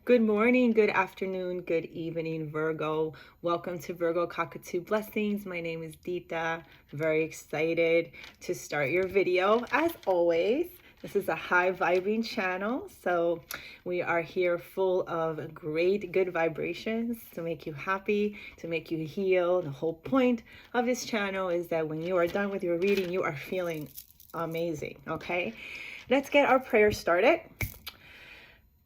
Good morning, good afternoon, good evening, Virgo. Welcome to Virgo Cockatoo Blessings. My name is Dita. Very excited to start your video. As always, this is a high vibing channel, so we are here full of great, good vibrations to make you happy, to make you heal. The whole point of this channel is that when you are done with your reading, you are feeling amazing, okay? Let's get our prayer started.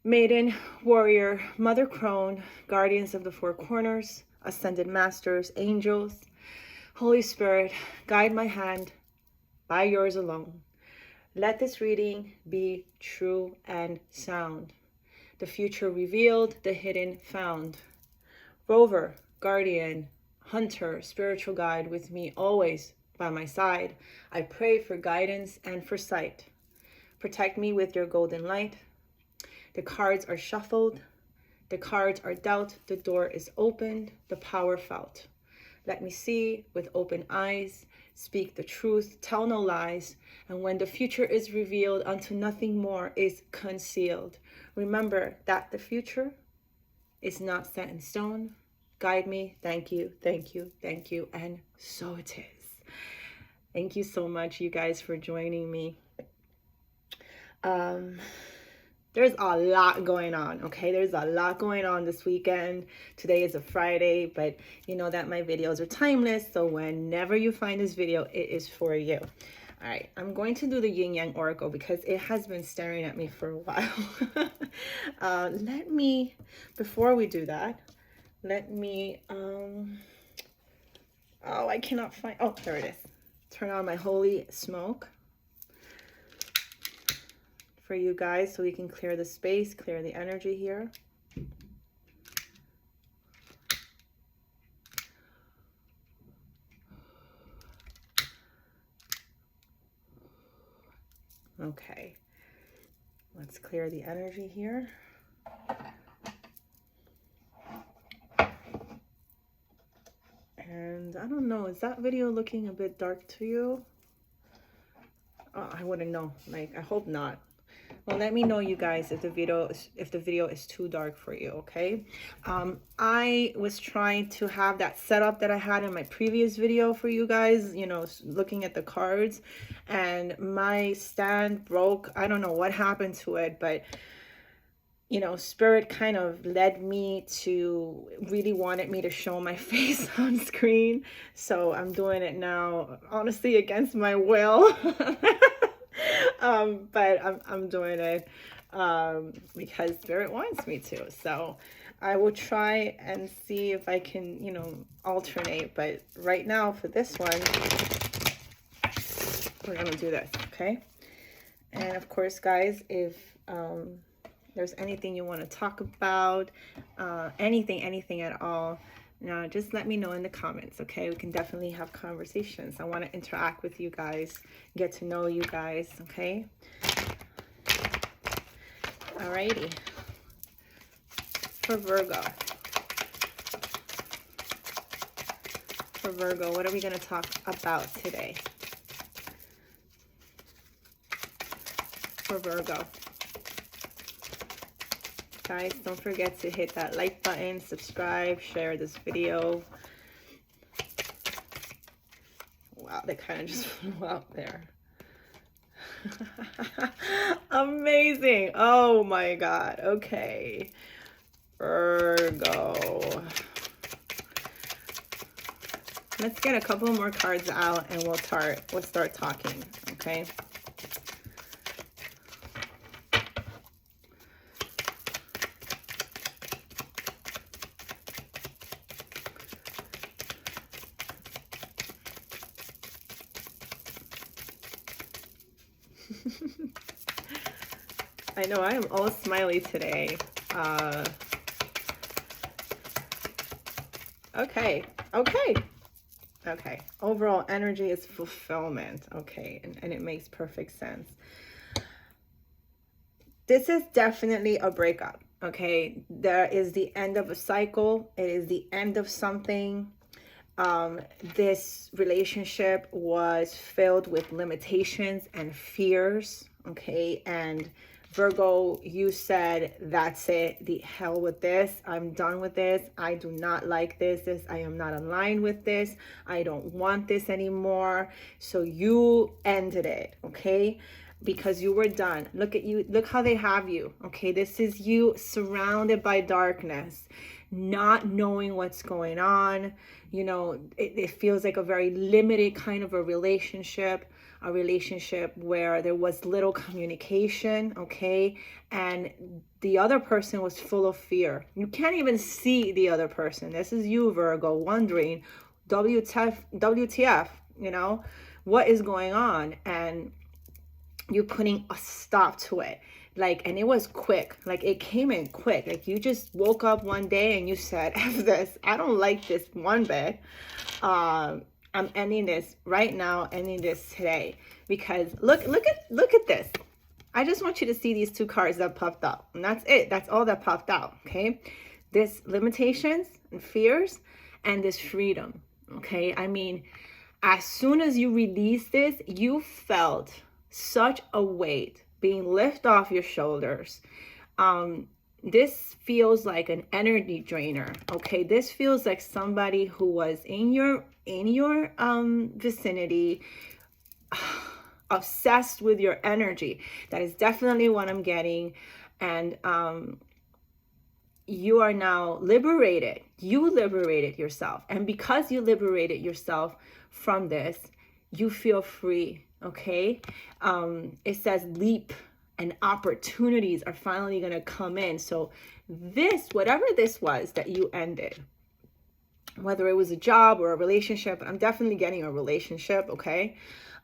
Maiden, warrior, mother crone, guardians of the four corners, ascended masters, angels, Holy Spirit, guide my hand by yours alone. Let this reading be true and sound. The future revealed, the hidden found. Rover, guardian, hunter, spiritual guide with me always by my side. I pray for guidance and for sight. Protect me with your golden light. The cards are shuffled, the cards are dealt, the door is opened, the power felt. Let me see with open eyes, speak the truth, tell no lies, and when the future is revealed, unto nothing more is concealed. Remember that the future is not set in stone. Guide me, thank you, thank you, thank you, and so it is. Thank you so much, you guys, for joining me. There's a lot going on, okay? There's a lot going on this weekend. Today is a Friday, but you know that my videos are timeless, so whenever you find this video, it is for you. All right, I'm going to do the Yin Yang Oracle because it has been staring at me for a while. Before we do that, I cannot find, oh, there it is. Turn on my holy smoke for you guys so we can clear the space, clear the energy here. Okay, let's clear the energy here. And I don't know, is that video looking a bit dark to you? Oh, I wouldn't know, like, I hope not. Well, let me know, you guys, if the video is too dark for you, okay? I was trying to have that setup that I had in my previous video for you guys, you know, looking at the cards, and my stand broke. I don't know what happened to it, but you know, Spirit kind of led me to, really wanted me to show my face on screen. So I'm doing it now, honestly, against my will. But I'm doing it because Spirit wants me to. So I will try and see if I can, you know, alternate. But right now for this one, we're going to do this, okay? And of course, guys, if there's anything you want to talk about, anything at all, just let me know in the comments, okay? We can definitely have conversations. I want to interact with you guys, get to know you guys, okay? Alrighty. For Virgo, what are we going to talk about today? For Virgo. Guys, don't forget to hit that like button, subscribe, share this video. Wow, that kind of just flew out there. Amazing. Oh my God. Okay. Virgo. Let's get a couple more cards out and we'll start talking, okay? I know I am all smiley today. Okay. Overall energy is fulfillment. Okay, and it makes perfect sense. This is definitely a breakup. Okay, there is the end of a cycle. It is the end of something. This relationship was filled with limitations and fears, okay, and Virgo, you said, that's it, the hell with this, I'm done with this, I do not like this, I am not aligned with this, I don't want this anymore. So you ended it, okay? Because you were done. Look at you, look how they have you, okay? This is you surrounded by darkness, not knowing what's going on. You know, it feels like a very limited kind of a relationship where there was little communication, okay? And the other person was full of fear. You can't even see the other person. This is you, Virgo, wondering, WTF, you know, what is going on? And you're putting a stop to it. Like, and it was quick, like it came in quick. Like you just woke up one day and you said, F this, I don't like this one bit. I'm ending this right now, ending this today, because look at this. I just want you to see these two cards that popped up, and that's it. That's all that popped out, okay? This limitations and fears and this freedom, okay? I mean, as soon as you release this, you felt such a weight being lifted off your shoulders. This feels like an energy drainer, okay? This feels like somebody who was in your vicinity, obsessed with your energy. That is definitely what I'm getting. And you are now liberated. You liberated yourself. And because you liberated yourself from this, you feel free, okay? It says leap, and opportunities are finally going to come in. So this, whatever this was that you ended, whether it was a job or a relationship, I'm definitely getting a relationship, okay,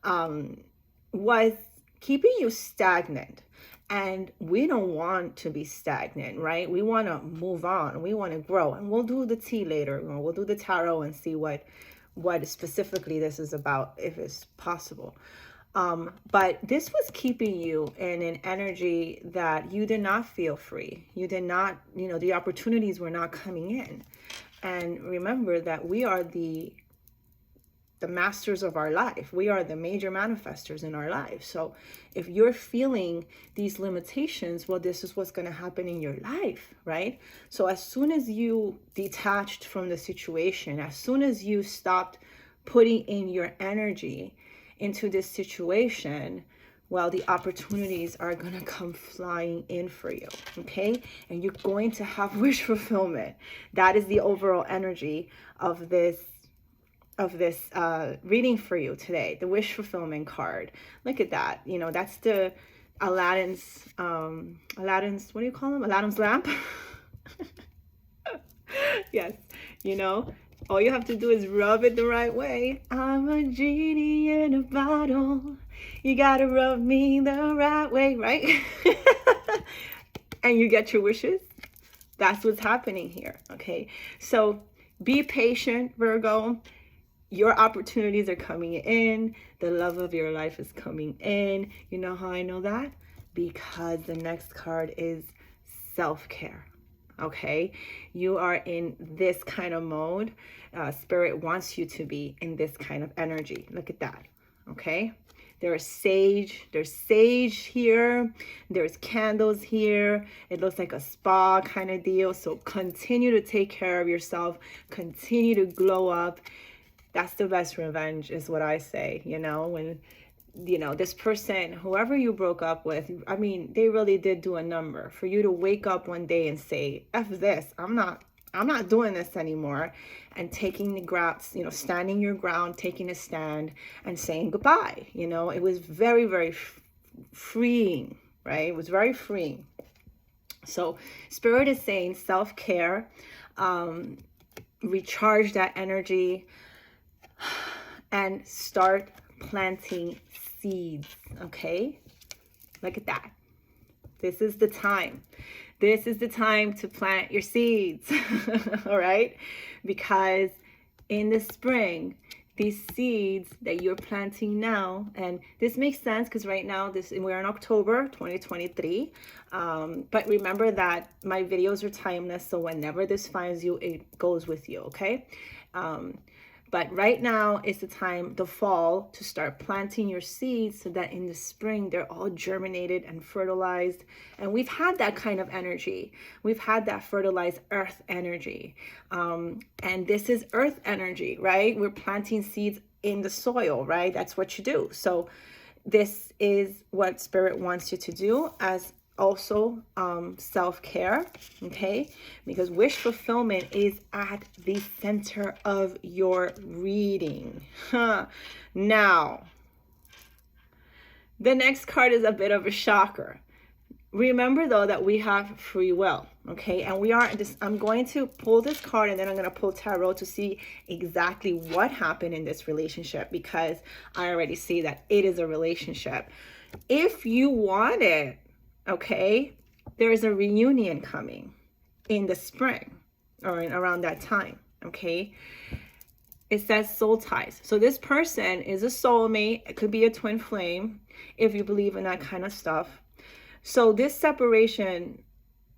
was keeping you stagnant. And we don't want to be stagnant, right? We want to move on. We want to grow. And we'll do the tea later. We'll do the tarot and see what specifically this is about, if it's possible. But this was keeping you in an energy that you did not feel free. You did not, you know, the opportunities were not coming in. And remember that we are the masters of our life. We are the major manifestors in our life. So if you're feeling these limitations, well, this is what's going to happen in your life, right? So as soon as you detached from the situation, as soon as you stopped putting in your energy into this situation, well, the opportunities are going to come flying in for you, okay? And you're going to have wish fulfillment. That is the overall energy of this reading for you today, the wish fulfillment card. Look at that. You know, that's the Aladdin's, what do you call them? Aladdin's lamp. Yes, you know, all you have to do is rub it the right way. I'm a genie in a bottle. You gotta rub me the right way, right? And you get your wishes. That's what's happening here, okay? So be patient, Virgo. Your opportunities are coming in. The love of your life is coming in. You know how I know that? Because the next card is self-care. Okay, you are in this kind of mode. Spirit wants you to be in this kind of energy. Look at that. Okay, there's sage here, there's candles here. It looks like a spa kind of deal. So continue to take care of yourself, continue to glow up. That's the best revenge, is what I say. You know, when, you know, this person, whoever you broke up with, I mean, they really did do a number for you to wake up one day and say, F this, I'm not doing this anymore. And taking the ground, you know, standing your ground, taking a stand and saying goodbye. You know, it was very, very freeing, right? It was very freeing. So Spirit is saying self-care, recharge that energy, and start planting seeds, okay? Look at that. This is the time. This is the time to plant your seeds, all right? Because in the spring, these seeds that you're planting now, and this makes sense because right now we're in October 2023, but remember that my videos are timeless, so whenever this finds you, it goes with you, okay? But right now is the time, the fall, to start planting your seeds so that in the spring they're all germinated and fertilized. And we've had that kind of energy. We've had that fertilized earth energy. And this is earth energy, right? We're planting seeds in the soil, right? That's what you do. So this is what Spirit wants you to do, as also self-care, okay? Because wish fulfillment is at the center of your reading. Now, the next card is a bit of a shocker. Remember though that we have free will, okay? And I'm going to pull this card, and then I'm going to pull tarot to see exactly what happened in this relationship, because I already see that it is a relationship. If you want it, okay, there's a reunion coming in the spring or around that time, okay? It says soul ties. So this person is a soulmate. It could be a twin flame if you believe in that kind of stuff. So this separation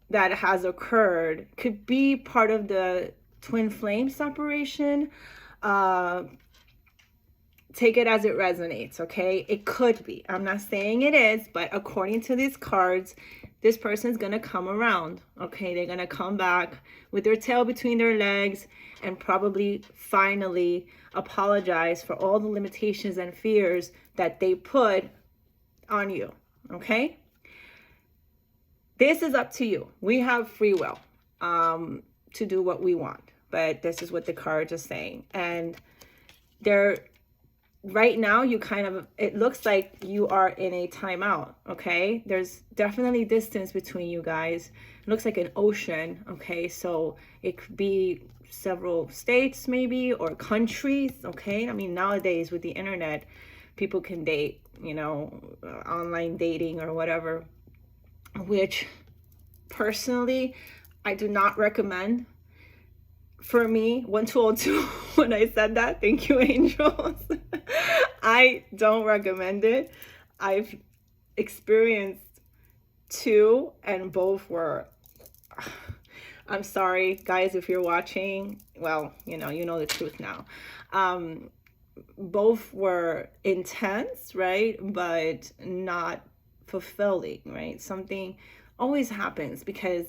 that has occurred could be part of the twin flame separation. Take it as it resonates, okay? It could be. I'm not saying it is, but according to these cards, this person's going to come around, okay? They're going to come back with their tail between their legs and probably finally apologize for all the limitations and fears that they put on you, okay? This is up to you. We have free will to do what we want, but this is what the cards are saying. And right now, it looks like you are in a timeout, okay? There's definitely distance between you guys. It looks like an ocean, okay? So it could be several states maybe, or countries, okay? I mean, nowadays with the internet, people can date, online dating or whatever, which personally, I do not recommend. For me, 1202, when I said that, thank you, angels. I don't recommend it. I've experienced two, and both were, I'm sorry, guys, if you're watching, well, you know the truth now. Both were intense, right? But not fulfilling, right? Something always happens, because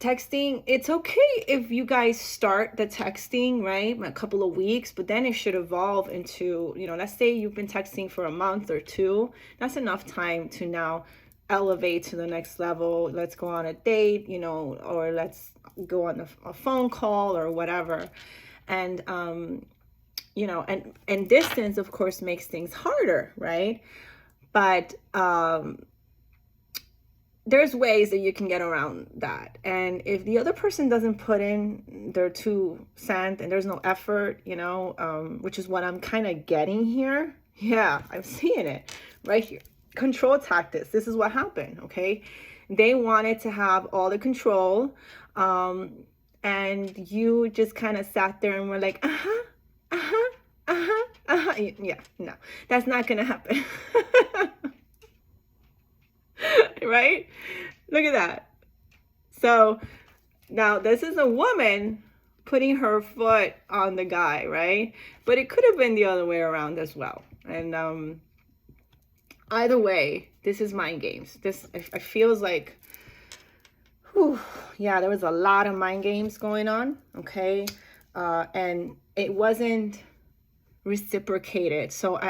texting, it's okay if you guys start the texting, right, a couple of weeks, but then it should evolve into, let's say you've been texting for a month or two. That's enough time to now elevate to the next level. Let's go on a date, or let's go on a phone call or whatever. And and distance, of course, makes things harder, right? But there's ways that you can get around that. And if the other person doesn't put in their 2 cents and there's no effort, which is what I'm kind of getting here. Yeah, I'm seeing it right here. Control tactics. This is what happened, okay? They wanted to have all the control, and you just kind of sat there and were like, yeah, no, that's not gonna happen. Right? Look at that. So now this is a woman putting her foot on the guy, right? But it could have been the other way around as well. And either way, this is mind games. This, it feels like, whew, yeah, there was a lot of mind games going on, okay? And it wasn't reciprocated. So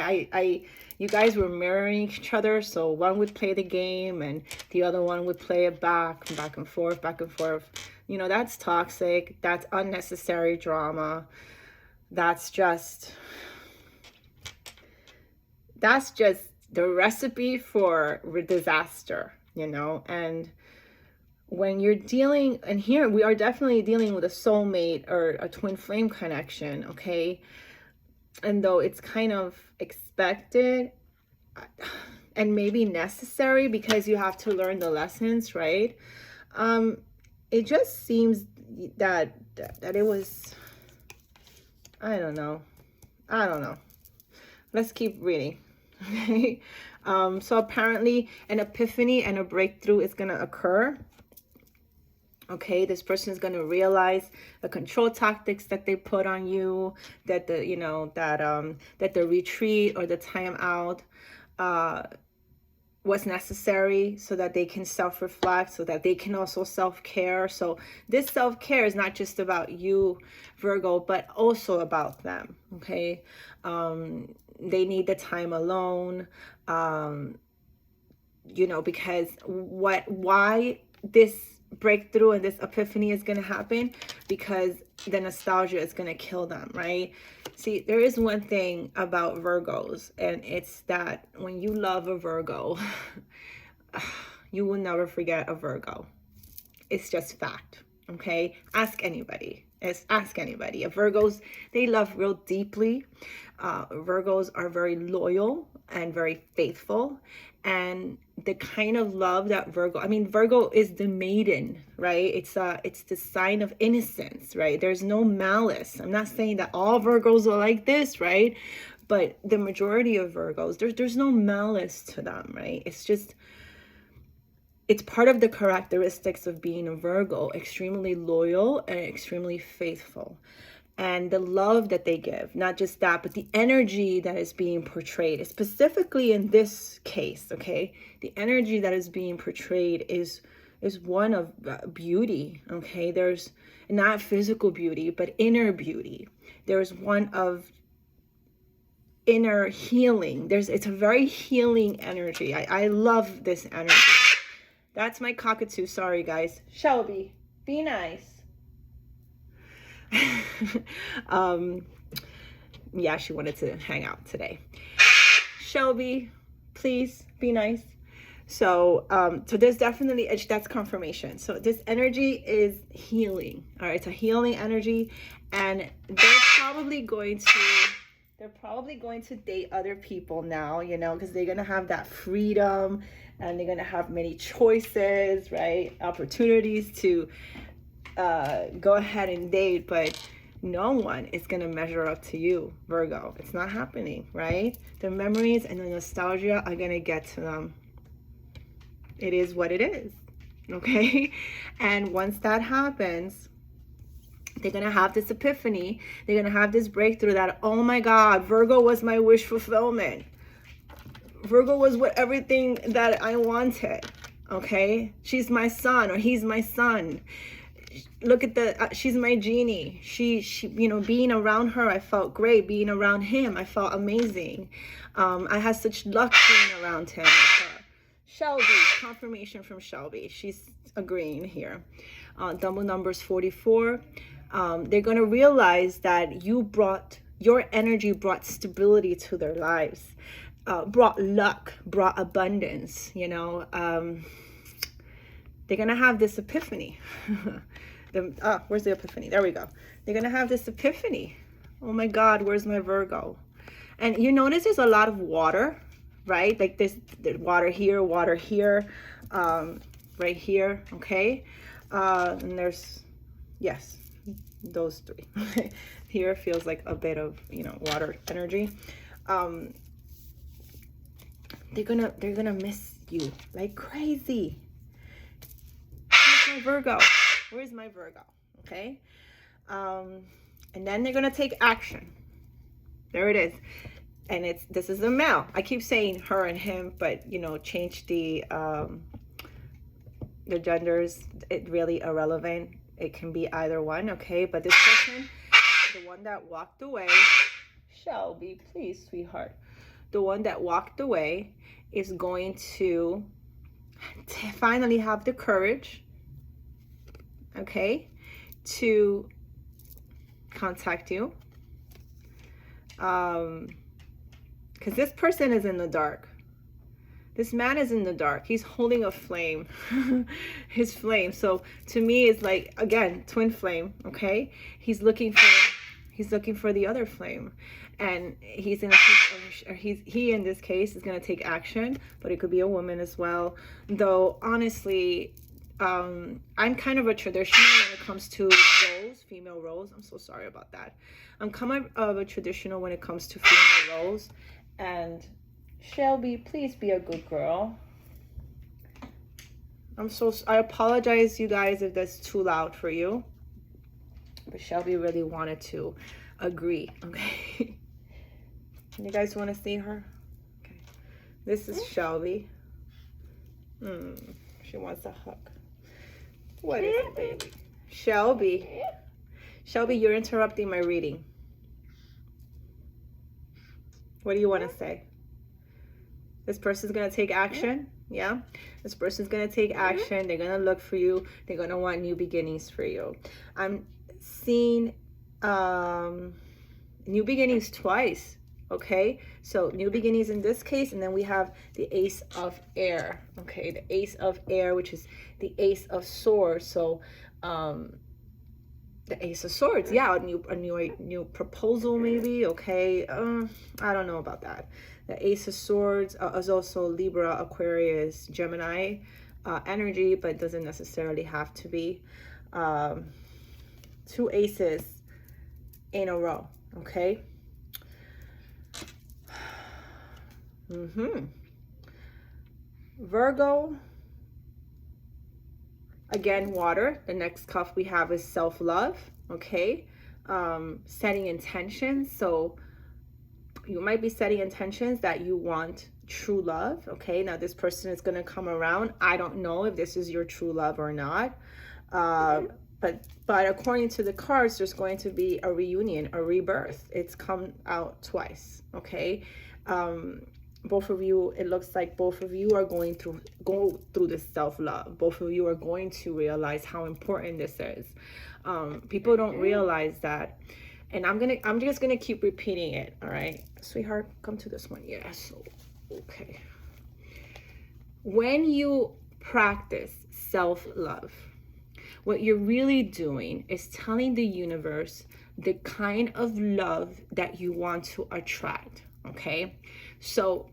you guys were mirroring each other. So one would play the game and the other one would play it back and forth, back and forth. That's toxic. That's unnecessary drama. That's just the recipe for disaster, and when you're dealing, and here we are definitely dealing with a soulmate or a twin flame connection, okay? And though it's kind of expected and maybe necessary because you have to learn the lessons, right? It just seems that it was, I don't know. Let's keep reading. Okay. So apparently an epiphany and a breakthrough is going to occur. Okay, this person is going to realize the control tactics that they put on you, that the, you know, that the retreat or the time out was necessary, so that they can self-reflect, so that they can also self-care. So this self-care is not just about you, Virgo, but also about them. Okay, they need the time alone, you know, because why this breakthrough and this epiphany is going to happen, because the nostalgia is going to kill them, right? See, there is one thing about Virgos, and it's that when you love a Virgo, you will never forget a Virgo. It's just fact. Okay, ask anybody. Ask anybody. Virgos, they love real deeply. Virgos are very loyal and very faithful, and the kind of love that Virgo is the maiden, right? It's the sign of innocence, right? There's no malice. I'm not saying that all Virgos are like this, right? But the majority of Virgos, there's no malice to them, right? It's part of the characteristics of being a Virgo, extremely loyal and extremely faithful. And the love that they give, not just that, but the energy that is being portrayed, specifically in this case, okay? The energy that is being portrayed is one of beauty, okay? There's not physical beauty, but inner beauty. There's one of inner healing. It's a very healing energy. I love this energy. That's my cockatoo. Sorry, guys. Shelby, be nice. Yeah, she wanted to hang out today. Shelby, please be nice. So there's definitely, that's confirmation. So this energy is healing. All right, it's a healing energy, and they're probably going to date other people now, you know, because they're gonna have that freedom, and they're gonna have many choices, right? Opportunities to go ahead and date, but no one is gonna measure up to you, Virgo. It's not happening, right? The memories and the nostalgia are gonna get to them. It is what it is, okay? And once that happens, they're gonna have this epiphany. They're gonna have this breakthrough that, oh my God, Virgo was my wish fulfillment. Virgo was everything that I wanted, okay? She's my son, or he's my son. Look at she's my genie. She, you know, being around her, I felt great. Being around him, I felt amazing. I had such luck being around him. Shelby, confirmation from Shelby. She's agreeing here. Double numbers 44. They're going to realize that your energy brought stability to their lives, brought luck, brought abundance, you know. They're going to have this epiphany. Where's the epiphany? There we go. They're going to have this epiphany. Oh my God, where's my Virgo? And you notice there's a lot of water, right? Like there's water here, right here, okay? And there's, yes, those three. Here feels like a bit of, you know, water energy. They're gonna miss you like crazy. Where's my Virgo? Where's my Virgo? Okay. And then they're gonna take action. There it is. And this is a male. I keep saying her and him, but you know, change the genders. It really irrelevant. It can be either one, okay? But this person, the one that walked away, Shelby, please, sweetheart. The one that walked away is going to finally have the courage, okay, to contact you. Because this person is in the dark. This man is in the dark. He's holding a flame, his flame. So to me, it's like, again, twin flame, okay? He's looking for the other flame. And he in this case is going to take action, but it could be a woman as well. Though, honestly, I'm kind of a traditional when it comes to roles, female roles. I'm so sorry about that. I'm kind of a traditional when it comes to female roles. And Shelby, please be a good girl. I apologize, you guys, if that's too loud for you. But Shelby really wanted to agree, okay? You guys want to see her? Okay. This is Shelby. She wants a hug. What is it, baby? Shelby. Shelby, you're interrupting my reading. What do you want to say? This person's going to take action. Yeah. This person's going to take action. They're going to look for you. They're going to want new beginnings for you. I'm seeing new beginnings twice. Okay. So new beginnings in this case. And then we have the Ace of Air. Okay. The Ace of Air, which is the Ace of Swords. So, the Ace of Swords, yeah, a new proposal maybe, okay. I don't know about that. The Ace of Swords is also Libra, Aquarius, Gemini energy, but doesn't necessarily have to be. Two aces in a row, okay. Virgo. Again, water. The next cup we have is self-love, okay? Setting intentions. So you might be setting intentions that you want true love, okay? Now this person is going to come around. I don't know if this is your true love or not. But according to the cards, there's going to be a reunion, a rebirth. It's come out twice, okay? Both of you, it looks like both of you are go through this self-love. Both of you are going to realize how important this is. People don't realize that. And I'm just gonna keep repeating it. All right, sweetheart, come to this one. Yeah, so okay. When you practice self-love, what you're really doing is telling the universe the kind of love that you want to attract. Okay, so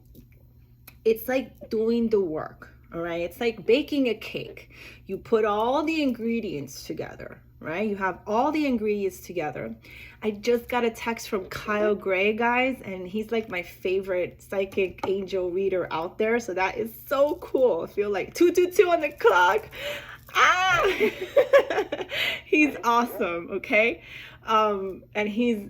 it's like doing the work, all right? It's like baking a cake. You put all the ingredients together, right? You have all the ingredients together. I just got a text from Kyle Gray, guys, and he's like my favorite psychic angel reader out there. So that is so cool. I feel like 222 on the clock. He's awesome, okay? And he's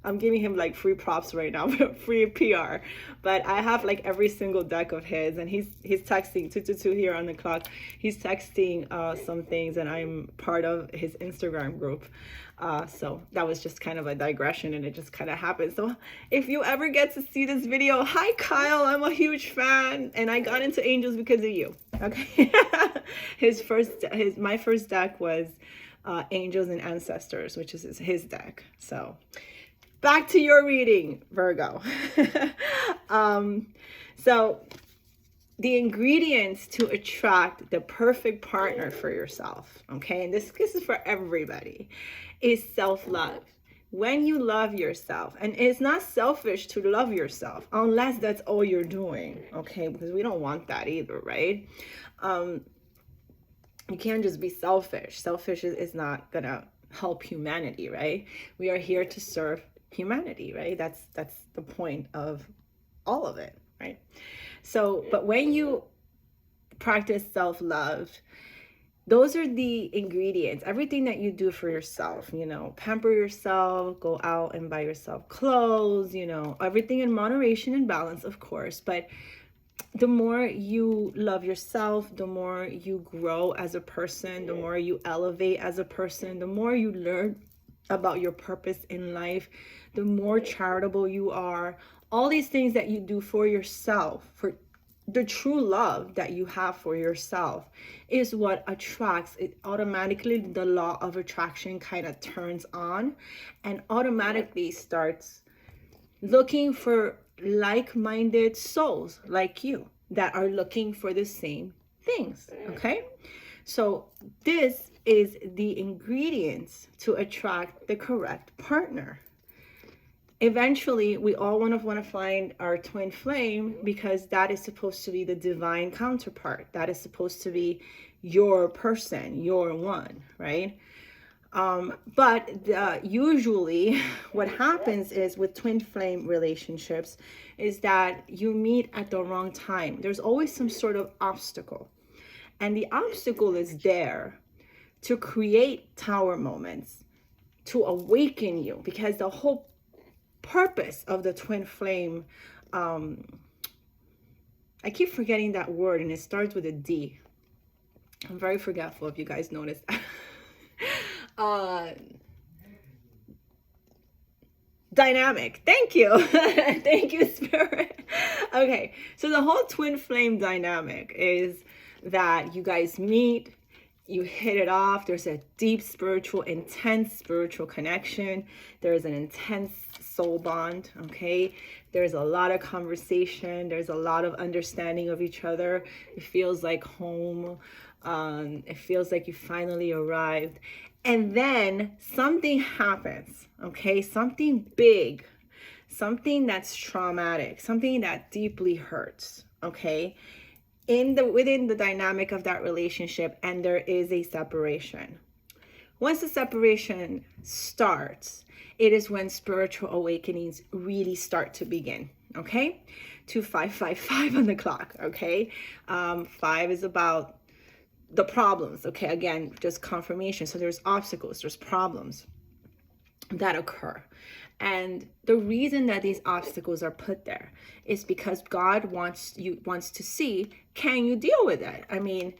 I'm giving him like free props right now, free PR. But I have like every single deck of his, and he's texting 222 here on the clock. He's texting some things, and I'm part of his Instagram group. So that was just kind of a digression, and it just kind of happened. So if you ever get to see this video, hi Kyle, I'm a huge fan, and I got into angels because of you. Okay, my first deck was Angels and Ancestors, which is his deck. So back to your reading, Virgo. So the ingredients to attract the perfect partner for yourself, okay, and this is for everybody, is self-love. When you love yourself, and it's not selfish to love yourself unless that's all you're doing, okay, because we don't want that either, right? You can't just be selfish. Selfish is not gonna help humanity, right? We are here to serve humanity, right? That's the point of all of it, right? So, but when you practice self-love, those are the ingredients, everything that you do for yourself, you know, pamper yourself, go out and buy yourself clothes, you know, everything in moderation and balance, of course. But the more you love yourself, the more you grow as a person, the more you elevate as a person, the more you learn about your purpose in life, the more charitable you are. All these things that you do for yourself, for the true love that you have for yourself, is what attracts it. Automatically, the law of attraction kind of turns on and automatically starts looking for like-minded souls like you that are looking for the same things. Okay, so this is the ingredients to attract the correct partner. Eventually, we all want to find our twin flame, because that is supposed to be the divine counterpart. That is supposed to be your person, your one, right? But usually what happens is with twin flame relationships is that you meet at the wrong time. There's always some sort of obstacle. And the obstacle is there to create tower moments, to awaken you, because the whole purpose of the twin flame, I keep forgetting that word, and it starts with a D. I'm very forgetful, if you guys noticed. Dynamic. Thank you. Thank you, Spirit. Okay, so the whole twin flame dynamic is that you guys meet, you hit it off. There's a deep spiritual, intense spiritual connection. There's an intense soul bond, okay? There's a lot of conversation. There's a lot of understanding of each other. It feels like home. It feels like you finally arrived. And then something happens, okay? Something big, something that's traumatic, something that deeply hurts, okay? Within the dynamic of that relationship, and there is a separation. Once the separation starts, it is when spiritual awakenings really start to begin, okay? 2555 on the clock, okay? 5 is about the problems, okay? Again, just confirmation. So there's obstacles, there's problems that occur. And the reason that these obstacles are put there is because God wants to see, can you deal with it? I mean,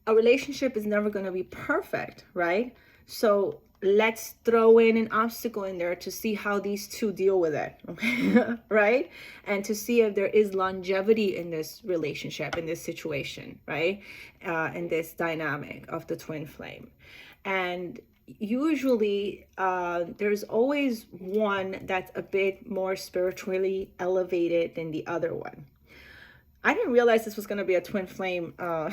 a relationship is never going to be perfect, right? So let's throw in an obstacle in there to see how these two deal with it, okay? Right? And to see if there is longevity in this relationship, in this situation, right? In this dynamic of the twin flame. And usually there's always one that's a bit more spiritually elevated than the other one. I didn't realize this was going to be a twin flame a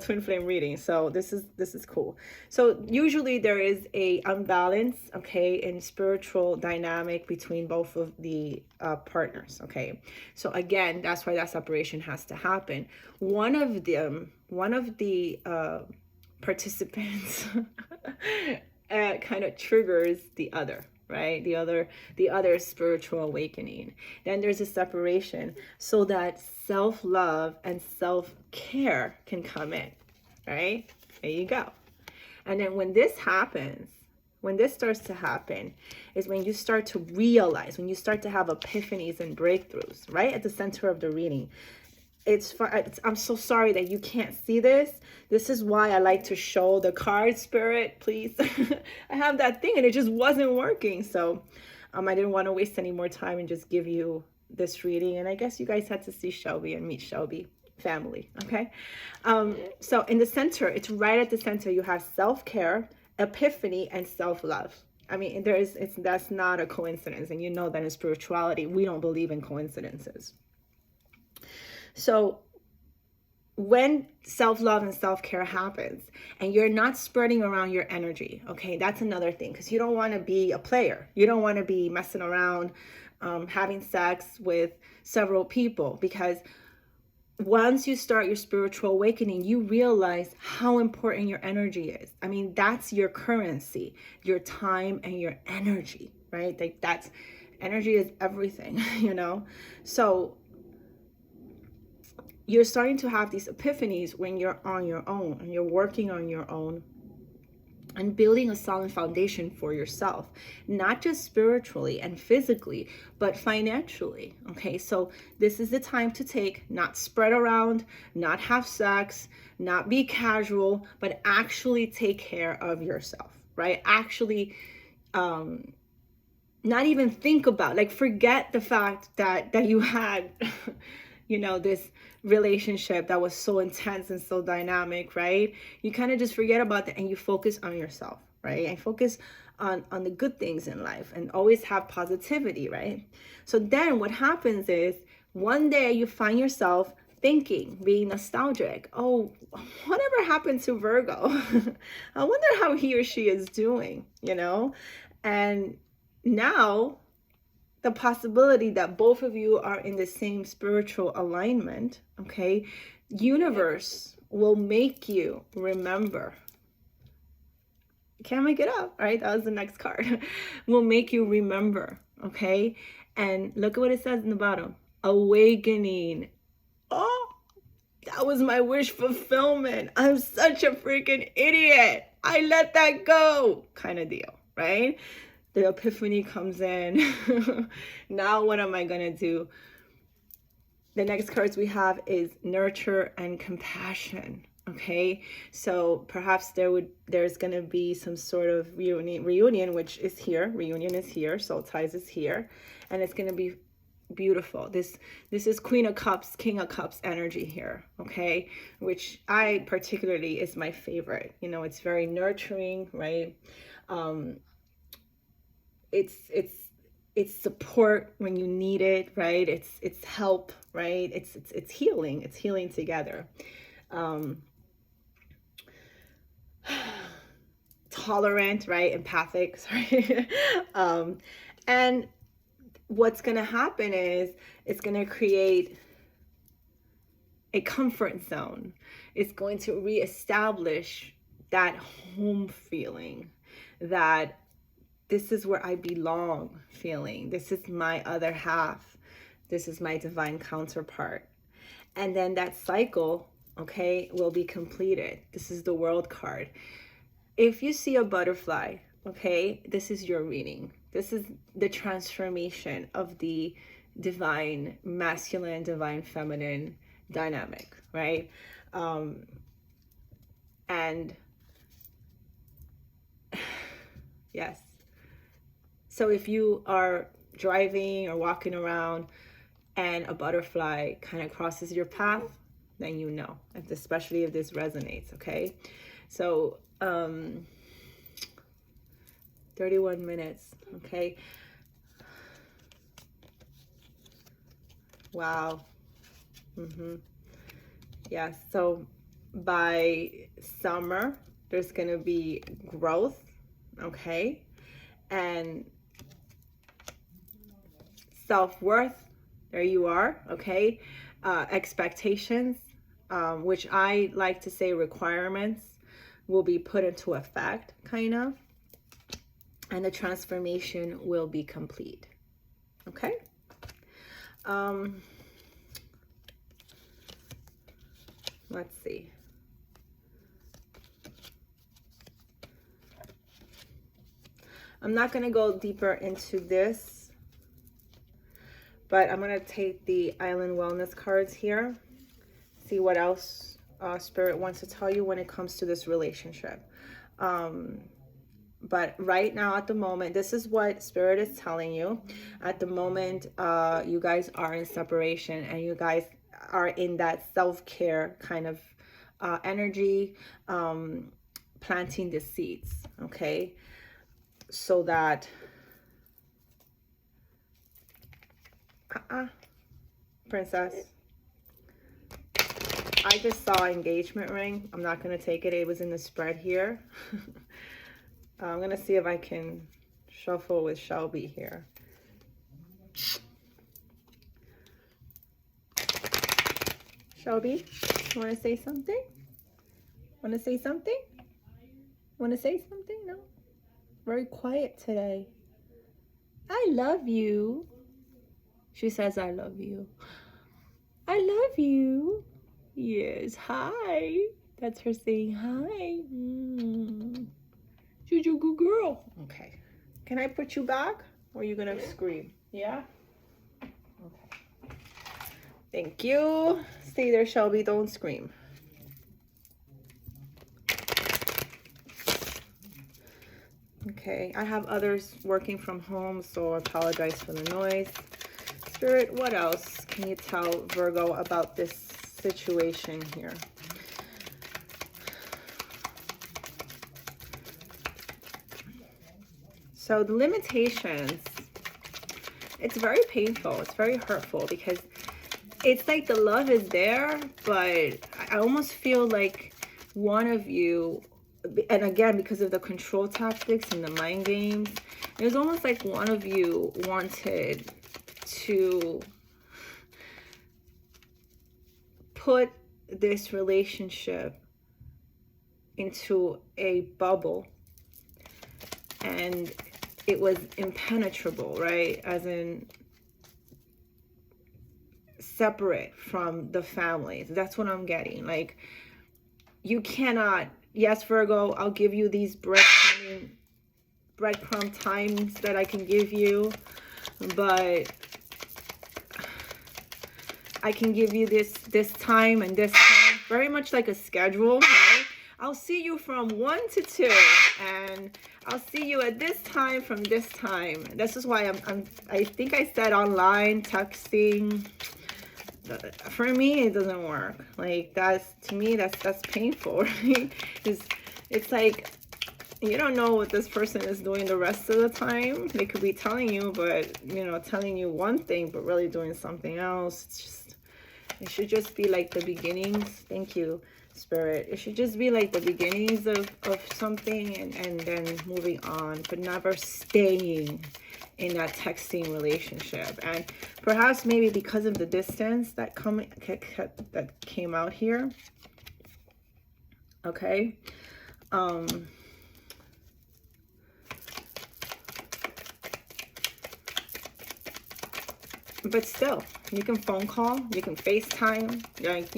twin flame reading, so this is cool. So usually there is a imbalance, okay, in spiritual dynamic between both of the partners, okay? So again, that's why that separation has to happen. One of the participants kind of triggers the other, right? The other spiritual awakening. Then there's a separation so that self-love and self-care can come in, right? There you go. And then when this happens, when this starts to happen, is when you start to realize, when you start to have epiphanies and breakthroughs, right? At the center of the reading. I'm so sorry that you can't see this. This is why I like to show the card, Spirit, please. I have that thing and it just wasn't working. So I didn't want to waste any more time and just give you this reading. And I guess you guys had to see Shelby and meet Shelby family, okay? So in the center, it's right at the center, you have self-care, epiphany, and self-love. I mean, that's not a coincidence. And you know that in spirituality, we don't believe in coincidences. So when self-love and self-care happens and you're not spreading around your energy, okay, that's another thing, because you don't want to be a player. You don't want to be messing around, having sex with several people, because once you start your spiritual awakening, you realize how important your energy is. I mean, that's your currency, your time and your energy, right? Like energy is everything, you know? So you're starting to have these epiphanies when you're on your own and you're working on your own and building a solid foundation for yourself, not just spiritually and physically, but financially, okay? So this is the time to take, not spread around, not have sex, not be casual, but actually take care of yourself, right? Actually, not even think about, like, forget the fact that you had, you know, this relationship that was so intense and so dynamic, right? You kind of just forget about that and you focus on yourself, right? And focus on the good things in life and always have positivity, right? So then what happens is one day you find yourself thinking, being nostalgic. Oh, whatever happened to Virgo? I wonder how he or she is doing, you know? And now the possibility that both of you are in the same spiritual alignment, okay, universe will make you remember. Can't make it up, right? That was the next card. Will make you remember, okay? And look at what it says in the bottom. Awakening. Oh, That was my wish fulfillment. I'm such a freaking idiot. I let that go, kind of deal, right? The epiphany comes in. Now what am I going to do? The next cards we have is nurture and compassion. Okay, so perhaps there's going to be some sort of reunion, which is here. Reunion is here. Soul ties is here, and it's going to be beautiful. This is Queen of Cups, King of Cups energy here. Okay, which I particularly is my favorite. You know, it's very nurturing, right? It's support when you need it, right? It's help, right? It's healing. It's healing together. Tolerant, right? Empathic, sorry. And what's going to happen is it's going to create a comfort zone. It's going to reestablish that home feeling, that this is where I belong feeling. This is my other half. This is my divine counterpart. And then that cycle, okay, will be completed. This is the World card. If you see a butterfly, okay, this is your reading. This is the transformation of the divine masculine, divine feminine dynamic, right? And yes. So if you are driving or walking around and a butterfly kind of crosses your path, then you know, especially if this resonates, okay? So 31 minutes, okay? Wow. Yeah, so by summer, there's going to be growth, okay? And self-worth, there you are, okay? Expectations, which I like to say requirements, will be put into effect, kind of. And the transformation will be complete, okay? Let's see. I'm not going to go deeper into this, but I'm going to take the Island Wellness cards here, see what else Spirit wants to tell you when it comes to this relationship. But right now, at the moment, this is what Spirit is telling you. At the moment, you guys are in separation, and you guys are in that self-care kind of energy, planting the seeds, okay? So that princess, I just saw engagement ring. I'm not going to take it. It was in the spread here. I'm going to see if I can shuffle with Shelby here. Shelby, you want to say something? Want to say something? Want to say something? No? Very quiet today. I love you. She says, I love you. I love you. Yes, hi. That's her saying hi. You're a good girl. Okay. Can I put you back? Or are you going to scream? Yeah? Okay. Thank you. Stay there, Shelby. Don't scream. Okay. I have others working from home, so I apologize for the noise. Spirit, what else can you tell Virgo about this situation here? So the limitations, it's very painful. It's very hurtful because it's like the love is there, but I almost feel like one of you, and again, because of the control tactics and the mind games, it was almost like one of you wanted to put this relationship into a bubble, and it was impenetrable, right? As in separate from the families. That's what I'm getting. Like, you cannot, yes, Virgo, I'll give you these breadcrumb times that I can give you, but I can give you this time and this time, very much like a schedule, right? I'll see you from 1 to 2, and I'll see you at this time from this time. This is why I think I said online, texting. For me, it doesn't work. Like, to me, that's painful, right? It's like, you don't know what this person is doing the rest of the time. They could be telling you, but, telling you one thing, but really doing something else. It should just be like the beginnings. Thank you, Spirit. It should just be like the beginnings of something, and then moving on, but never staying in that texting relationship. And perhaps maybe because of the distance that came out here. Okay. But still, you can phone call, you can FaceTime, like,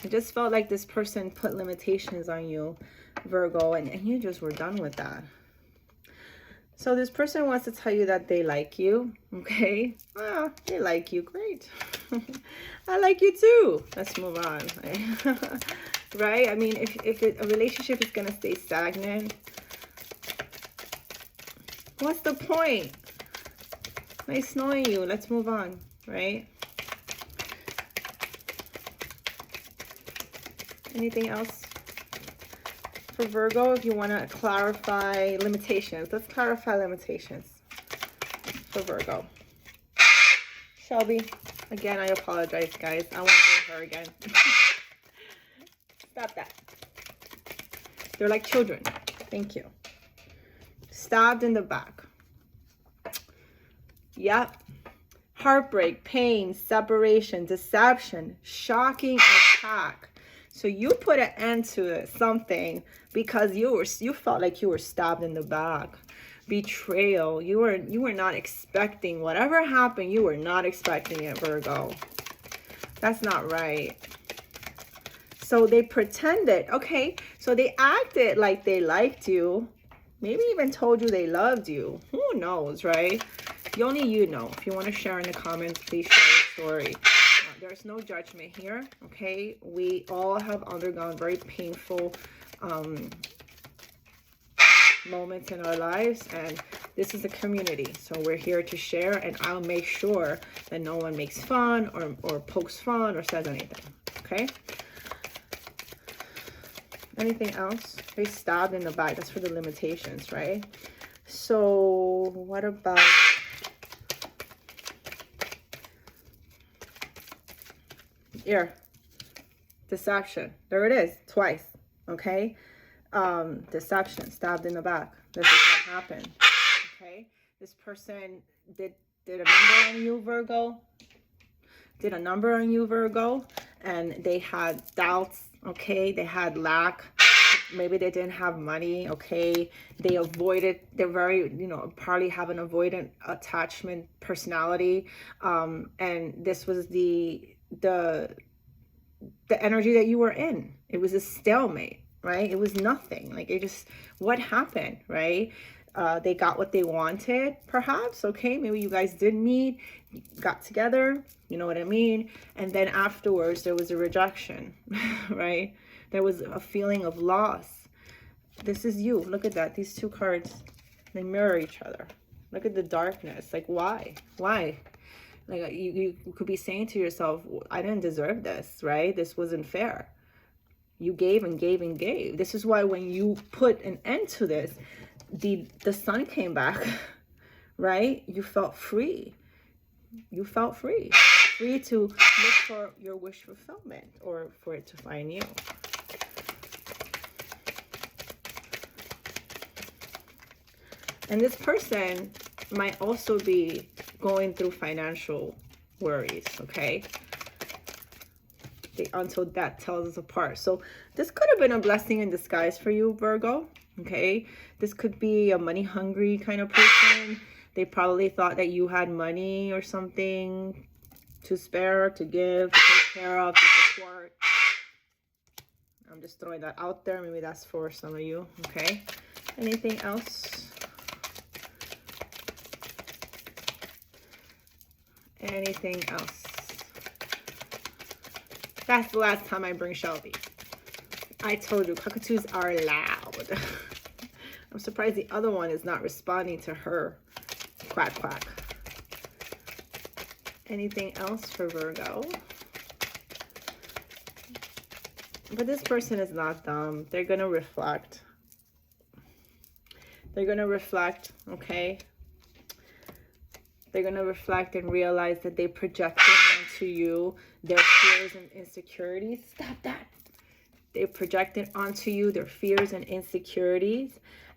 it just felt like this person put limitations on you, Virgo, and you just were done with that. So this person wants to tell you that they like you, okay? Well, they like you, great. I like you too. Let's move on, right? I mean, if a relationship is going to stay stagnant, what's the point? Nice knowing you. Let's move on, right? Anything else for Virgo? If you want to clarify limitations, let's clarify limitations for Virgo. Shelby, again, I apologize, guys. I won't do her again. Stop that. They're like children. Thank you. Stabbed in the back. Yep. Heartbreak, pain, separation, deception, shocking attack. So you put an end to something because you felt like you were stabbed in the back. Betrayal. You were not expecting whatever happened. You were not expecting it, Virgo. That's not right. So they pretended. Okay. So they acted like they liked you. Maybe even told you they loved you. Who knows, right? Only you know. If you want to share in the comments, please share your story. There's no judgment here, okay? We all have undergone very painful moments in our lives, and this is a community, so we're here to share, and I'll make sure that no one makes fun or pokes fun or says anything, okay? Anything else? They stabbed in the back. That's for the limitations, right? So what about... Here, deception. There it is, twice. Okay, deception, stabbed in the back. This is what happened. Okay, this person did a number on you, Virgo. Did a number on you, Virgo, and they had doubts. Okay, they had lack. Maybe they didn't have money. Okay, they avoided. They're very, probably have an avoidant attachment personality. And this was the energy that you were in. It was a stalemate, right? It was nothing. Like, it just, what happened, right? They got what they wanted, perhaps. Okay, maybe you guys did meet, got together, you know what I mean? And then afterwards there was a rejection, right? There was a feeling of loss. This is you. Look at that. These two cards, they mirror each other. Look at the darkness. Like, why? Like, you could be saying to yourself, I didn't deserve this, right? This wasn't fair. You gave and gave and gave. This is why when you put an end to this, the sun came back, right? You felt free. You felt free. Free to look for your wish fulfillment, or for it to find you. And this person might also be going through financial worries, okay? Until that tells us apart. So this could have been a blessing in disguise for you, Virgo, okay? This could be a money-hungry kind of person. They probably thought that you had money or something, to spare, to give, to take care of, to support. I'm just throwing that out there. Maybe that's for some of you. Okay. Anything else? Anything else? That's the last time I bring Shelby. I told you, cockatoos are loud. I'm surprised the other one is not responding to her. Quack, quack. Anything else for Virgo? But this person is not dumb. They're going to reflect. They're going to reflect, okay? They're going to reflect and realize that they projected onto you their fears and insecurities. Stop that. They projected onto you their fears and insecurities.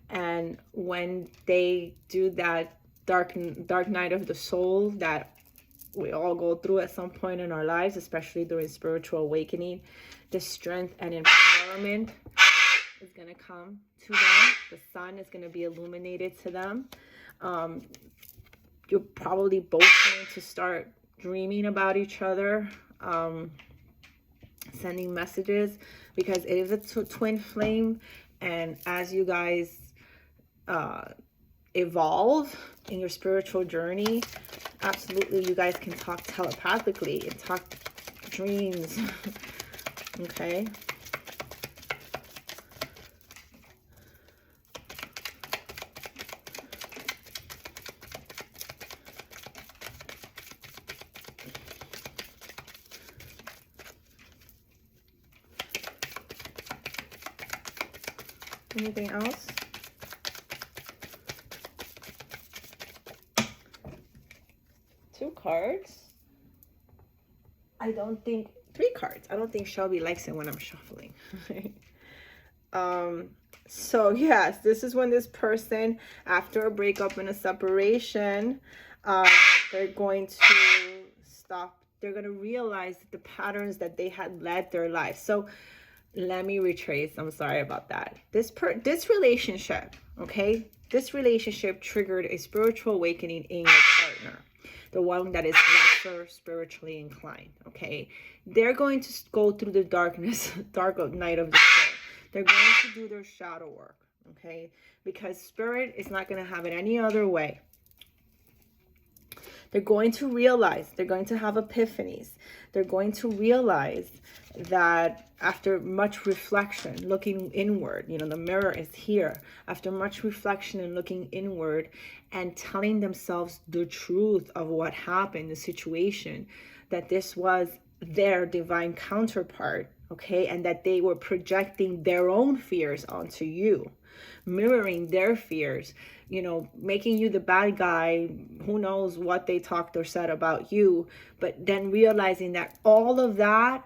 And when they do that dark night of the soul that we all go through at some point in our lives, especially during spiritual awakening, the strength and empowerment is going to come to them. The sun is going to be illuminated to them. You're probably both going to start dreaming about each other, sending messages, because it is a twin flame. And as you guys evolve in your spiritual journey, absolutely, you guys can talk telepathically and talk dreams. Okay. Anything else? Two cards. I don't think, three cards. I don't think Shelby likes it when I'm shuffling. So yes, this is when this person, after a breakup and a separation, they're going to stop. They're going to realize the patterns that they had led their life. So let me retrace. I'm sorry about that. This relationship, okay? This relationship triggered a spiritual awakening in your partner, the one that is lesser spiritually inclined, okay? They're going to go through the dark night of the soul. They're going to do their shadow work, okay? Because spirit is not going to have it any other way. They're going to realize, they're going to have epiphanies. They're going to realize that after much reflection, looking inward, you know, the mirror is here. After much reflection and looking inward and telling themselves the truth of what happened, the situation, that this was their divine counterpart, okay? And that they were projecting their own fears onto you, mirroring their fears, you know, making you the bad guy. Who knows what they talked or said about you, but then realizing that all of that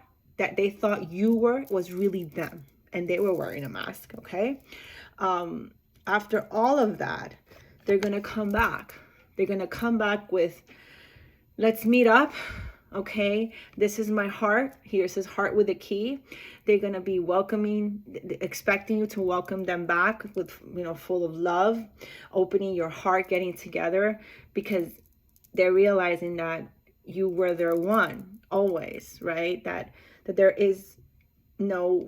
they thought you were was really them, and they were wearing a mask, okay? After all of that, they're going to come back. They're going to come back with, let's meet up, okay? This is my heart. Here's his heart with a key. They're going to be welcoming, expecting you to welcome them back with, you know, full of love, opening your heart, getting together, because they're realizing that you were their one always, right? That there is no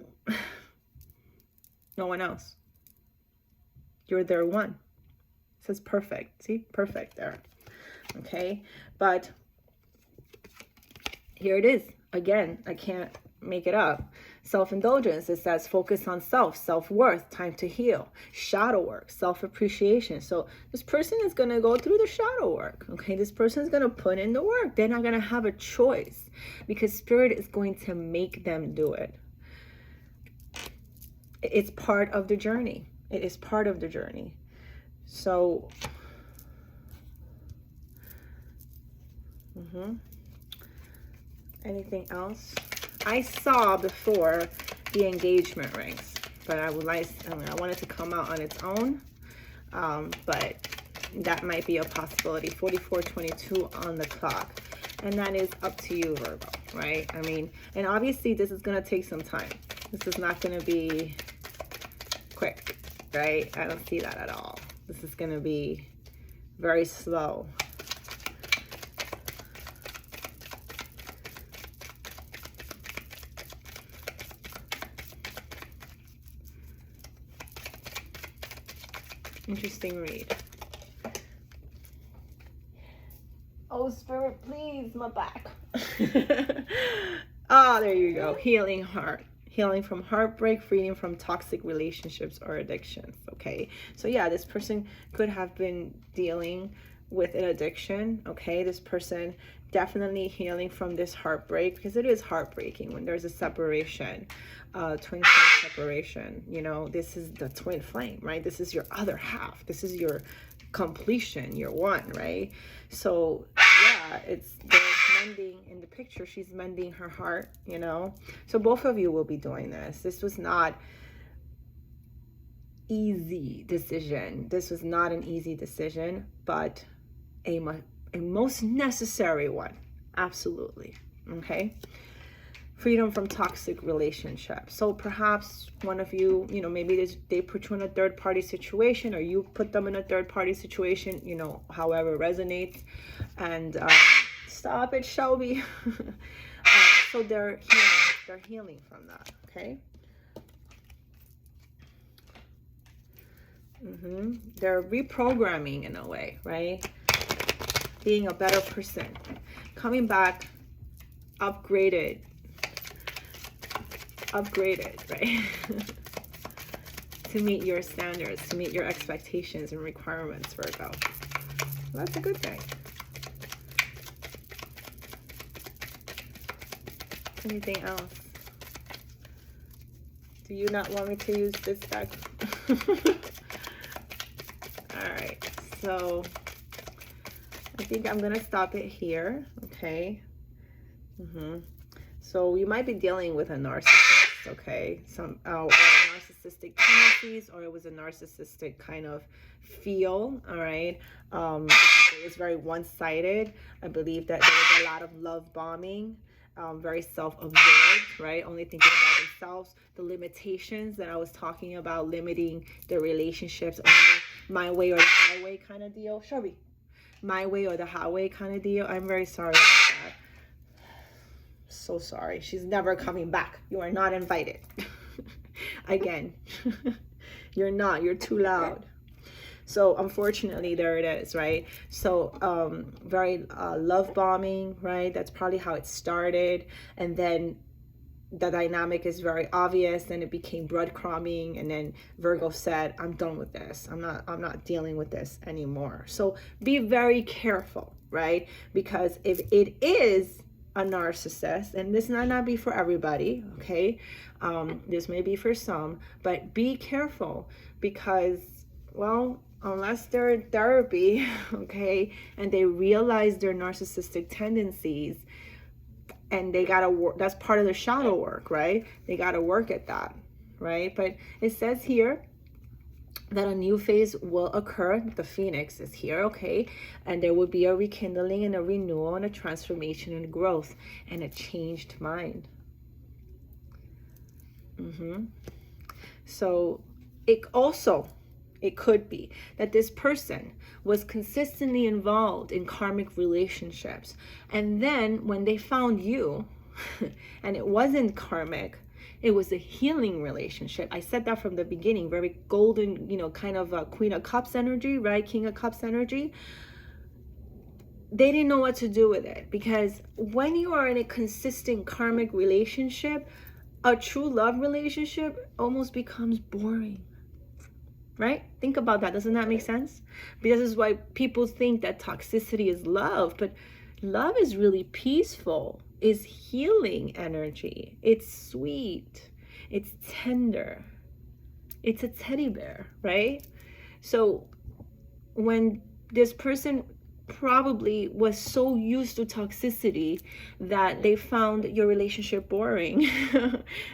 one else. You're their one. It says perfect. See? Perfect there. Okay? But here it is. Again, I can't make it up. Self-indulgence, it says focus on self, self-worth, time to heal, shadow work, self-appreciation. So this person is going to go through the shadow work, okay? This person is going to put in the work. They're not going to have a choice because spirit is going to make them do it. It's part of the journey. It is part of the journey. So, anything else? I saw before the engagement rings, but I wanted to come out on its own, but that might be a possibility. 4422 on the clock, and that is up to you, Virgo, right? I mean, and obviously this is going to take some time. This is not going to be quick, right? I don't see that at all. This is going to be very slow. Interesting read. Oh, Spirit, please, my back. Ah, there you go. Healing heart. Healing from heartbreak, freedom from toxic relationships or addictions. Okay. So yeah, this person could have been dealing with an addiction. Okay. This person definitely healing from this heartbreak, because it is heartbreaking when there's a separation, twin flame separation. You know, this is the twin flame, right? This is your other half. This is your completion, your one, right? So yeah, it's there's mending in the picture. She's mending her heart, you know. So both of you will be doing this. This was not easy decision. This was not an easy decision, but a most necessary one. Absolutely. Okay. Freedom from toxic relationships. So perhaps one of you, you know, maybe they put you in a third party situation, or you put them in a third party situation, you know, however resonates. And stop it, Shelby. So they're healing from that. Okay. They're reprogramming in a way, right? Being a better person, coming back, upgraded, right? To meet your standards, to meet your expectations and requirements, Virgo. Well, that's a good thing. Anything else? Do you not want me to use this deck? All right, so I think I'm gonna stop it here. Okay. So you might be dealing with a narcissist, okay? Or narcissistic tendencies, or it was a narcissistic kind of feel, all right? Because it was very one-sided. I believe that there was a lot of love bombing, very self-absorbed, right? Only thinking about themselves. The limitations that I was talking about, limiting the relationships, only my way or the highway kind of deal. Shelby, my way or the highway kind of deal. I'm very sorry about that. So sorry. She's never coming back. You are not invited. Again, you're too loud. So unfortunately, there it is, right? So very love bombing, right? That's probably how it started. And then the dynamic is very obvious. Then it became breadcrumbing, and then Virgo said, I'm done with this. I'm not dealing with this anymore. So be very careful, right? Because if it is a narcissist, and this might not be for everybody, okay, this may be for some, but be careful, because, well, unless they're in therapy, okay, and they realize their narcissistic tendencies, and they gotta work, that's part of the shadow work, right? They gotta work at that, right? But it says here that a new phase will occur. The Phoenix is here, okay? And there will be a rekindling and a renewal and a transformation and growth and a changed mind. So it could be that this person was consistently involved in karmic relationships. And then when they found you, and it wasn't karmic, it was a healing relationship. I said that from the beginning, very golden, you know, kind of a Queen of Cups energy, right? King of Cups energy. They didn't know what to do with it, because when you are in a consistent karmic relationship, a true love relationship almost becomes boring, right? Think about that. Doesn't that make sense? Because this is why people think that toxicity is love, but love is really peaceful. Is healing energy. It's sweet. It's tender. It's a teddy bear, right? So when this person probably was so used to toxicity that they found your relationship boring,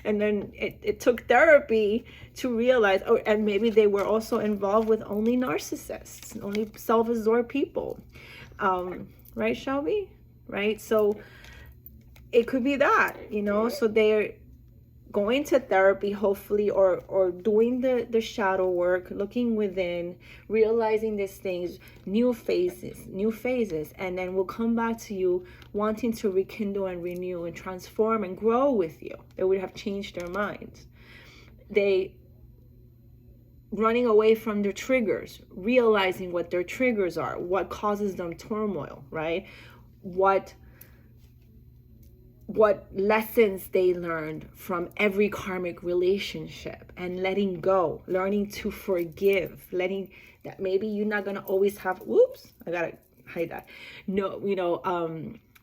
and then it took therapy to realize, and maybe they were also involved with only narcissists, only self-absorbed people, right, Shelby? Right? So it could be that, you know, so they're going to therapy, hopefully, or doing the shadow work, looking within, realizing these things, new phases, and then we'll come back to you wanting to rekindle and renew and transform and grow with you. They would have changed their minds. They running away from their triggers, realizing what their triggers are, what causes them turmoil, right? What lessons they learned from every karmic relationship, and letting go, learning to forgive, letting that maybe you're not gonna always have, whoops, I gotta hide that. No,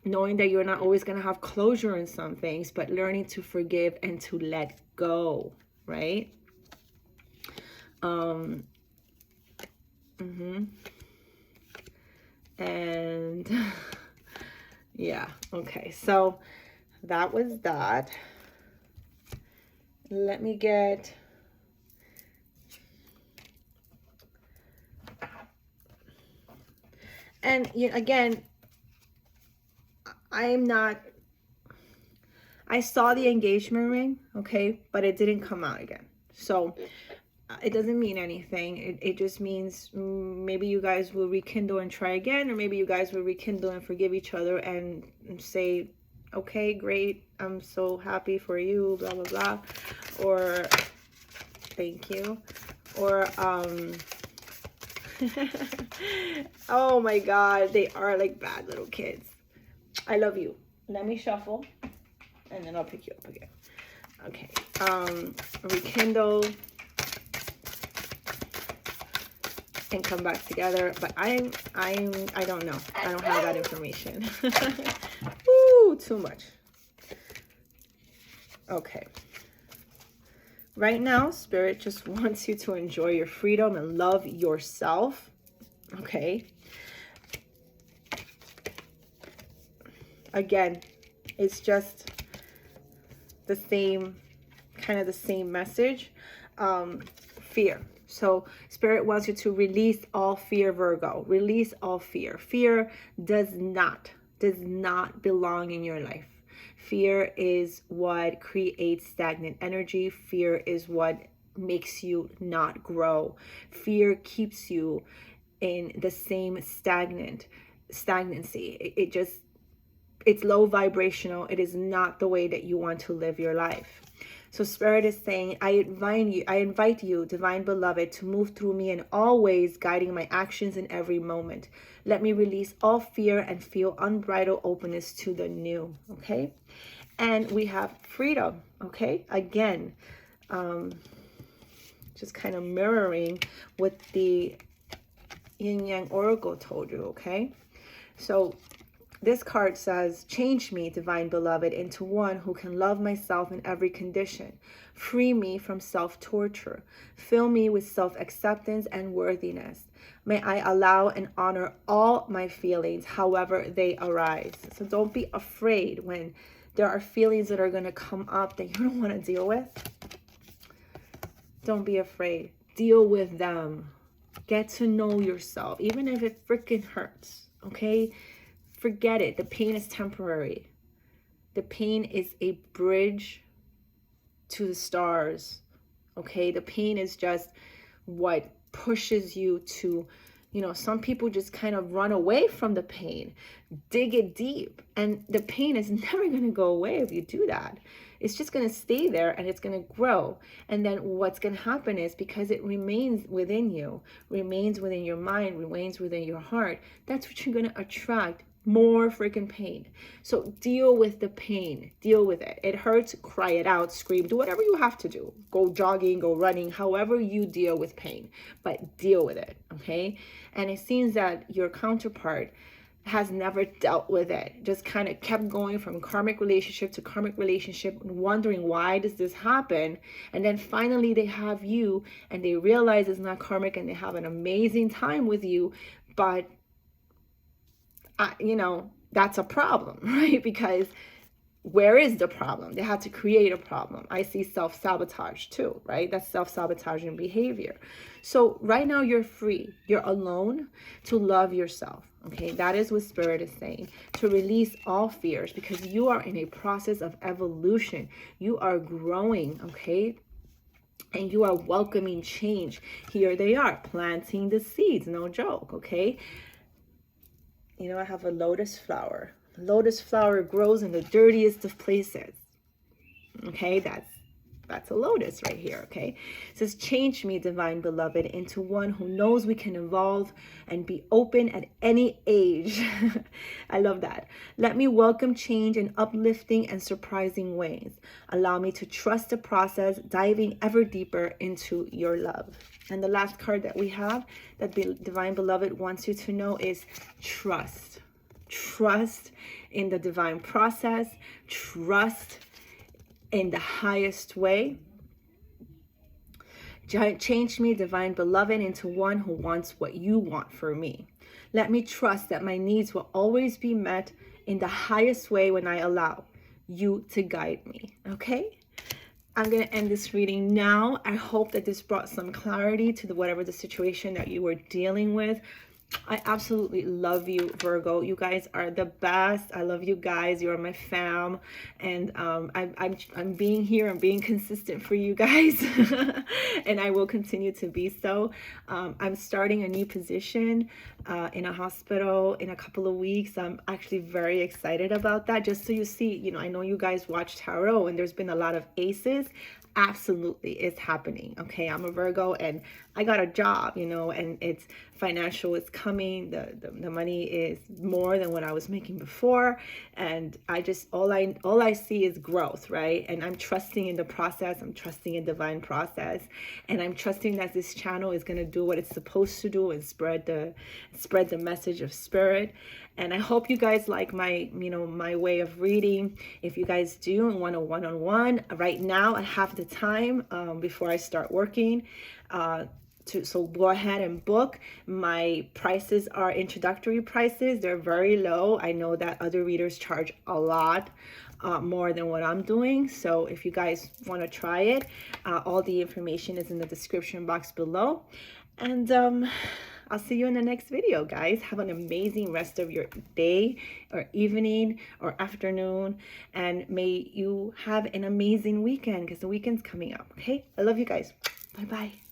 knowing that you're not always gonna have closure in some things, but learning to forgive and to let go, right? And yeah, okay, so that was that. Let me get, and again, I saw the engagement ring, okay, but it didn't come out again. So it doesn't mean anything. It just means maybe you guys will rekindle and try again, or maybe you guys will rekindle and forgive each other and say, okay, great, I'm so happy for you, blah, blah, blah, or thank you, or oh my God, they are like bad little kids. I love you. Let me shuffle and then I'll pick you up again. Okay, rekindle and come back together, but I don't know. I don't have that information. Woo, too much. Okay. Right now, Spirit just wants you to enjoy your freedom and love yourself. Okay. Again, it's just the same, kind of the same message. Fear. So Spirit wants you to release all fear, Virgo. Release all fear. Fear does not belong in your life. Fear is what creates stagnant energy. Fear is what makes you not grow. Fear keeps you in the same stagnancy. It's low vibrational. It is not the way that you want to live your life. So Spirit is saying, I invite you, divine beloved, to move through me in all ways, guiding my actions in every moment. Let me release all fear and feel unbridled openness to the new, okay? And we have freedom, okay? Again, just kind of mirroring what the Yin Yang Oracle told you, okay? So this card says, change me, divine beloved, into one who can love myself in every condition. Free me from self-torture. Fill me with self-acceptance and worthiness. May I allow and honor all my feelings, however they arise. So don't be afraid when there are feelings that are going to come up that you don't want to deal with. Don't be afraid. Deal with them. Get to know yourself, even if it freaking hurts, okay? Forget it. The pain is temporary. The pain is a bridge to the stars, okay? The pain is just what pushes you to, some people just kind of run away from the pain, dig it deep, and the pain is never going to go away if you do that. It's just going to stay there and it's going to grow. And then what's going to happen is, because it remains within you, remains within your mind, remains within your heart, that's what you're going to attract. More freaking pain. So deal with the pain. Deal with it. It hurts. Cry it out. Scream. Do whatever you have to do. Go jogging. Go running. However you deal with pain. But deal with it. Okay? And it seems that your counterpart has never dealt with it. Just kind of kept going from karmic relationship to karmic relationship, wondering why does this happen? And then finally they have you and they realize it's not karmic and they have an amazing time with you. But that's a problem, right? Because where is the problem? They had to create a problem. I see self-sabotage too, right? That's self-sabotaging behavior. So right now you're free. You're alone to love yourself, okay? That is what Spirit is saying, to release all fears, because you are in a process of evolution. You are growing, okay? And you are welcoming change. Here they are, planting the seeds, no joke, okay? I have a lotus flower. Lotus flower grows in the dirtiest of places. Okay, that's That's a lotus right here, okay? It says, change me, divine beloved, into one who knows we can evolve and be open at any age. I love that. Let me welcome change in uplifting and surprising ways. Allow me to trust the process, diving ever deeper into your love. And the last card that we have that the divine beloved wants you to know is trust. Trust in the divine process. Trust in the highest way. Change me, divine beloved, into one who wants what you want for me. Let me trust that my needs will always be met in the highest way when I allow you to guide me. Okay? I'm going to end this reading now. I hope that this brought some clarity to whatever the situation that you were dealing with. I absolutely love you, Virgo. You guys are the best. I love you guys. You're my fam, and I'm being here. I'm being consistent for you guys, and I will continue to be so. I'm starting a new position in a hospital in a couple of weeks. I'm actually very excited about that. Just so you see, you know, I know you guys watch tarot, and there's been a lot of aces. Absolutely, it's happening. Okay, I'm a Virgo and I got a job, you know, and it's financial, it's coming. The money is more than what I was making before, and I just all I see is growth, right? And I'm trusting in the process. I'm trusting in divine process, and I'm trusting that this channel is going to do what it's supposed to do and spread the message of spirit. And I hope you guys like my, you know, my way of reading. If you guys do and want a one-on-one, right now I have the time before I start working. So go ahead and book. My prices are introductory prices. They're very low. I know that other readers charge a lot more than what I'm doing. So if you guys want to try it, all the information is in the description box below. And I'll see you in the next video, guys. Have an amazing rest of your day or evening or afternoon. And may you have an amazing weekend, because the weekend's coming up, okay? I love you guys. Bye-bye.